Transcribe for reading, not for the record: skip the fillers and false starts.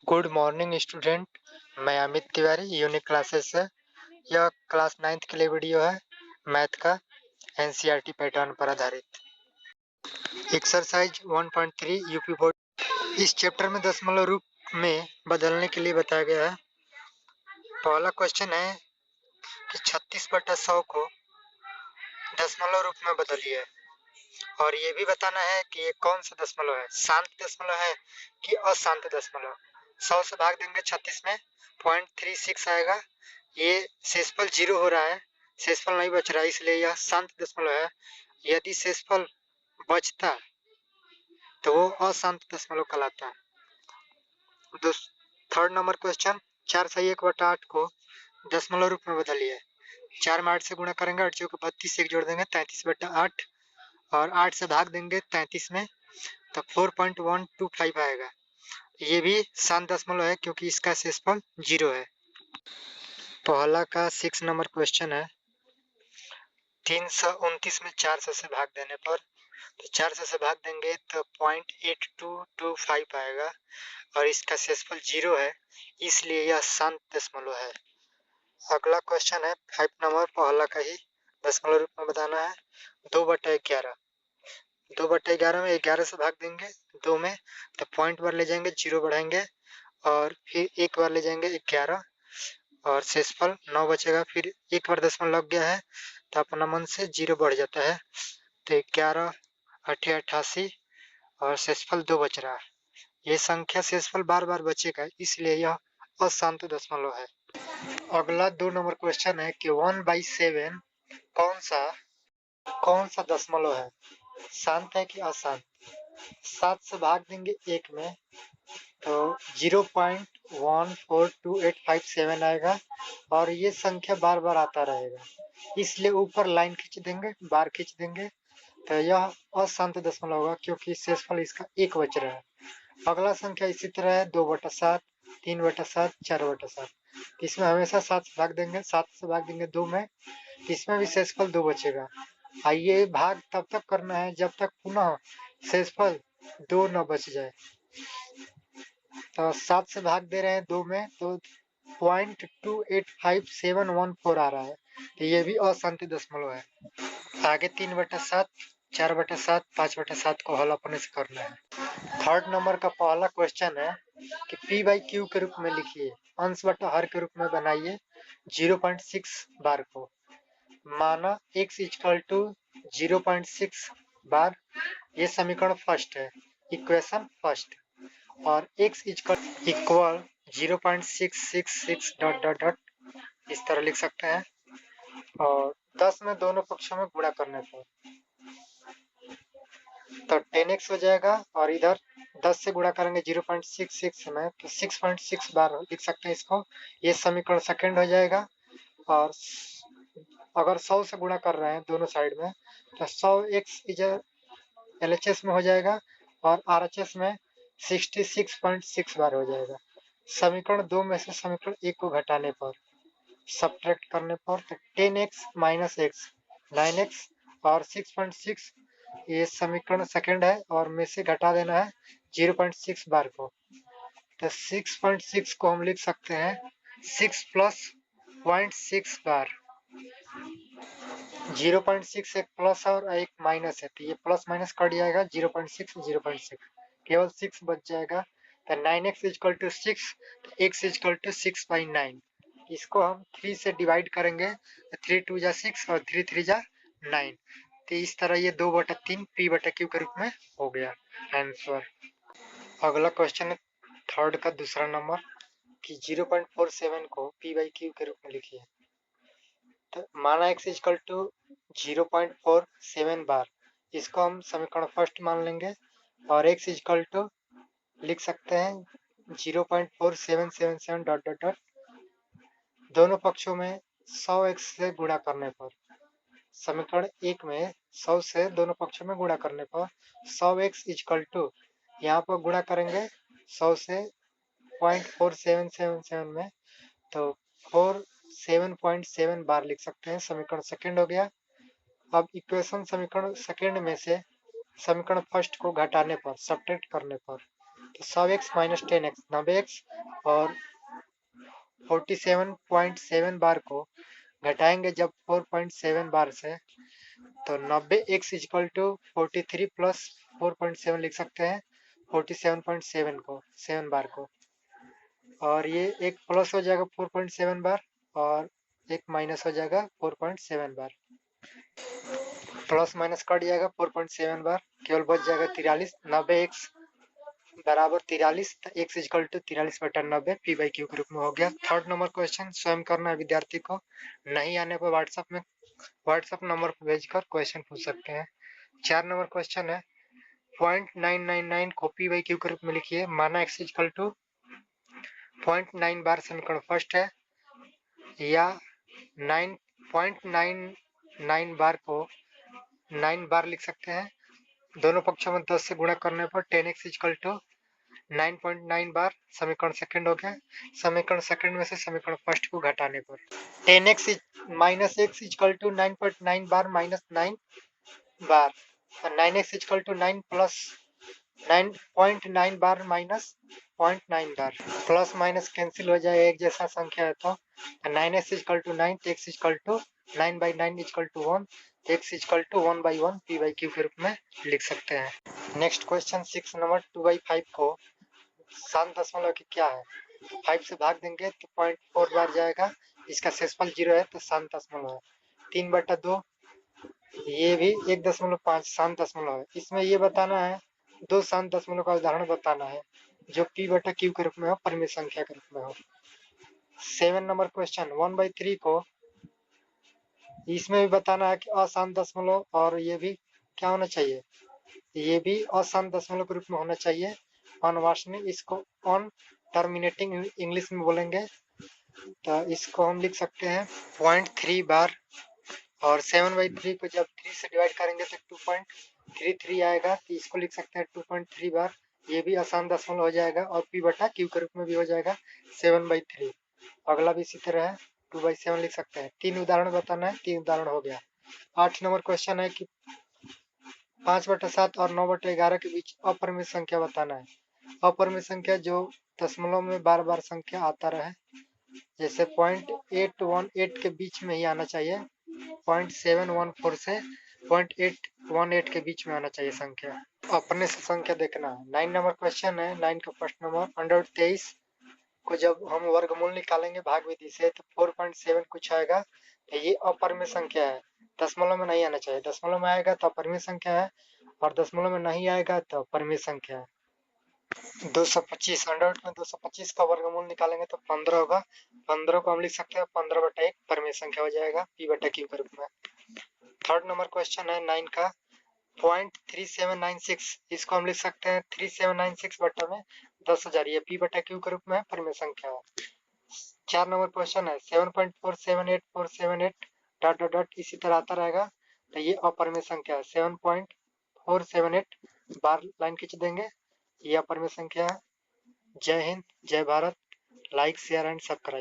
Good morning student. मैं Amit Tiwari, unique classes से। यह क्लास 9th के लिए वीडियो है, मैथ का एनसीईआरटी पैटर्न पर आधारित। Exercise 1.3 UP board. इस चैप्टर में दशमलव रूप में बदलने के लिए बताया गया है। पहला क्वेश्चन है कि 36/100 को दशमलव रूप में बदलिए, और ये भी बताना है कि ये कौन सा दशमलव है, शांत दशमलव है कि अशांत दशमलव। 100 से भाग देंगे 36 में 0.36 आएगा। ये शेषफल 0 हो रहा है, शेषफल नहीं बच रहा है, इसलिए यह शांत दशमलव है। यदि शेषफल बचता तो वो अशांत दशमलव कहलाता है। थर्ड नंबर क्वेश्चन, 4/1/8 को दशमलव रूप में बदलिए। 4 में 8 से गुणा करेंगे, 8 चौके 32 से 1 जोड़ देंगे 33/8, और 8 से भाग देंगे 33 में तो 4.125 आएगा। ये भी शांत दशमलव है क्योंकि इसका शेषफल 0 है। पहला का 6 नंबर क्वेश्चन है, 329 में 400 से भाग देने पर, तो 400 से भाग देंगे तो 0.8225 आएगा, और इसका शेषफल 0 है, इसलिए यह शांत दशमलव है। अगला क्वेश्चन है 5 नंबर, पहला का ही दशमलव रूप में बताना है। 2/11, 2/11 में 11 से भाग देंगे 2 में तो पॉइंट बार ले जाएंगे, 0 बढ़ाएंगे, और फिर एक बार ले जाएंगे 11, और शेषफल 9 बचेगा। फिर एक बार दशमलव लग गया है तो अपना मन से 0 बढ़ जाता है, तो 11 8 88, और शेषफल 2 बच रहा है। ये संख्या शेषफल बार बार बचेगा, इसलिए यह अशांत दशमलव है। अगला 2 नंबर क्वेश्चन है कि 1/7 कौन सा दशमलव है, शांत है कि अशांत। 7 से भाग देंगे 1 में तो 0.142857 आएगा, और ये संख्या बार बार आता रहेगा, इसलिए ऊपर लाइन खींच देंगे, बार खींच देंगे, तो यह अशांत दशमलव होगा क्योंकि शेषफल इसका 1 बच रहा है। अगला संख्या इसी तरह है, 2/7, 3/7, 4/7। इसमें हमेशा 7 से भाग देंगे, 7 से भाग देंगे 2 में, इसमें भी शेषफल 2 बचेगा। आइए भाग तब तक करना है जब तक पुनः शेषफल 2 न बच जाए। तो 7 से भाग दे रहे हैं 2 में तो 0.285714 आ रहा है, तो ये भी अशांत दशमलव है। आगे 3/7, 4/7, 5/7 को हल अपने से करना है। थर्ड नंबर का पहला क्वेश्चन है कि p/q के रूप में लिखिए, अंश बटा हर के रूप में बनाइए 0.6 बार को। माना x = 0.6 बार, ये समीकरण फर्स्ट है, इक्वेशन फर्स्ट, और x equal 0.666 dot dot dot इस तरह लिख सकते हैं, और 10 में दोनों पक्षों में गुणा करने पर तो 10x हो जाएगा, और इधर 10 से गुणा करेंगे 0.66 में तो 6.6 बार लिख सकते हैं इसको। ये समीकरण सेकंड हो जाएगा, और अगर 100 से गुणा कर रहे हैं दोनों साइड में तो 100x LHS में हो जाएगा, और RHS में 66.6 बार हो जाएगा। समीकरण 2 में से समीकरण 1 को घटाने पर, सब्ट्रैक्ट करने पर, तो 10x - x 9x, और 6.6 ये समीकरण सेकंड है, और में से घटा देना है 0.6 बार को। तो 6.6 को हम लिख सकते हैं 6 + 0.6 बार। 0.6 एक प्लस और एक माइनस है, तो ये प्लस माइनस कट जाएगा, 0.6 0.6 केवल 6 बच जाएगा। तो 9x = 6, तो x = 6/9। इसको हम 3 से डिवाइड करेंगे, 3 2 जा 6 और 3 3 जा 9। तो इस तरह ये 2/3 p/q के रूप में हो गया आंसर। अगला क्वेश्चन है थर्ड का दूसरा नंबर कि 0.47 को p/q के रूप में लिखिए। तो माना x = 0.47 बार, इसको हम समीकरण फर्स्ट मान लेंगे, और x = लिख सकते हैं 0.4777 डॉट डॉट डॉट, दोनों पक्षों में 100x से गुणा करने पर, समीकरण 1 में 100 से दोनों पक्षों में गुणा करने पर 100x = यहाँ पर गुणा करेंगे 100 से 0.4777 में तो 47.7 बार लिख सकते हैं, समीकरण सेकंड हो गया। अब इक्वेशन समीकरण सेकंड में से समीकरण फर्स्ट को घटाने पर, सब्ट्रैक्ट करने पर, तो 100x माइनस 10x 90x और 47.7 बार को घटाएंगे जब 4.7 बार से, तो 90x इक्वल टू 43 प्लस 4.7 लिख सकते हैं 47.7 को 7 बार को, और ये एक प्लस हो जाएगा 4.7 बार और एक माइनस हो जाएगा 4.7 बार, प्लस माइनस कट जाएगा 4.7 बार, केवल बच जाएगा 43। 90x बराबर 43, x equal to 43/90 p by q के रूप में हो गया। थर्ड नंबर क्वेश्चन स्वयं करना है विद्यार्थी को, नहीं आने पर व्हाट्सएप नंबर पर भेजकर क्वेश्चन पूछ सकते हैं। 4 नंबर क्वेश्चन है 0.999 को पी बाई क्यू के रूप में लिखिए, माना x इक्वल टू 0.9 बार समीकरण फर्स्ट है, या 9.99 बार को 9 बार लिख सकते हैं, दोनों पक्षों में 10 से गुणा करने पर 10x इक्वल टू 9.9 बार समीकरण सेकंड हो गया। समीकरण सेकंड में से समीकरण फर्स्ट को घटाने पर 10x minus x equal to 9.9 बार माइनस 9 बार, 9x इक्वल टू 9 प्लस 9.9 बार माइनस 0.9 बार, प्लस माइनस कैंसिल हो जाए एक जैसा संख्या है तो 9x equal to 9, x equal to 9/9 equal to 1, x equal to 1/1 p by q के रूप में लिख सकते हैं। नेक्स्ट क्वेश्चन 6 नंबर 2/5 को 7 दशमलव की क्या है, 5 से भाग देंगे तो 0.4 बार जाएगा, इसका शेषफल 0 है तो 7 दशमलव है। 3/2 ये भी 1.5 7 दशमलव है, इसमें ये बताना है 2 7 दशमलव का उदाहरण बताना है जो p बटा क्यू के रूप में हो, परिमेय संख्या के रूप में हो। 7 नंबर क्वेश्चन 1/3 को इसमें भी बताना है कि अशांत दशमलव, और ये भी क्या होना चाहिए, ये भी अशांत दशमलव के रूप में होना चाहिए, अनवार्षणिक, इसको ऑन टर्मिनेटिंग इंग्लिश में बोलेंगे, तो इसको हम लिख सकते हैं 0.3 बार, और 7/3 को जब 3 से डिवाइड करेंगे तो 2.33 आएगा, तो इसको लिख सकते हैं 2.3 बार, ये भी अशांत दशमलव हो जाएगा और p बटा क्यू के रूप में भी हो जाएगा 7/3। अगला भी इसी तरह है 2/7 लिख सकते हैं। 3 उदाहरण बताना है, 3 उदाहरण हो गया। 8 नंबर क्वेश्चन है कि 5/7 और 9/11 के बीच अपरिमेय संख्या बताना है। अपरिमेय संख्या जो दशमलव में बार बार संख्या आता रहे, जैसे 0.818 के बीच में ही आना चाहिए, 0.714 से 0.818 के बीच में आना चाहिए संख्या, अपने से संख्या देखना है। 9 नंबर क्वेश्चन है, 9 का फर्स्ट नंबर 123 को जब हम वर्गमूल निकालेंगे भाग विधि से तो 4.7 कुछ आएगा, तो ये अपरिमेय संख्या है, दशमलव में नहीं आना चाहिए, दशमलव में आएगा तो अपरिमेय संख्या है और दशमलव में नहीं आएगा तो परिमेय संख्या है। 225 100 में 225 का वर्गमूल निकालेंगे तो 15 होगा, 15 को हम लिख सकते हैं 15/1 परिमेय संख्या हो जाएगा p बटा क्यू के रूप में। थर्ड नंबर क्वेश्चन है 9 का 0.3796, इसको हम लिख सकते हैं 3796 बटा में 10,000, ये p बटा क्यू के रूप में परिमेय संख्या है। 4 नंबर क्वेश्चन है 7.478478 डॉट डॉट डॉट इसी तरह आता रहेगा, तो ये अपरिमेय संख्या है, 7.478 बार लाइन खींच देंगे, ये अपरिमेय संख्या है। जय हिंद, जय Bharat, like share and subscribe.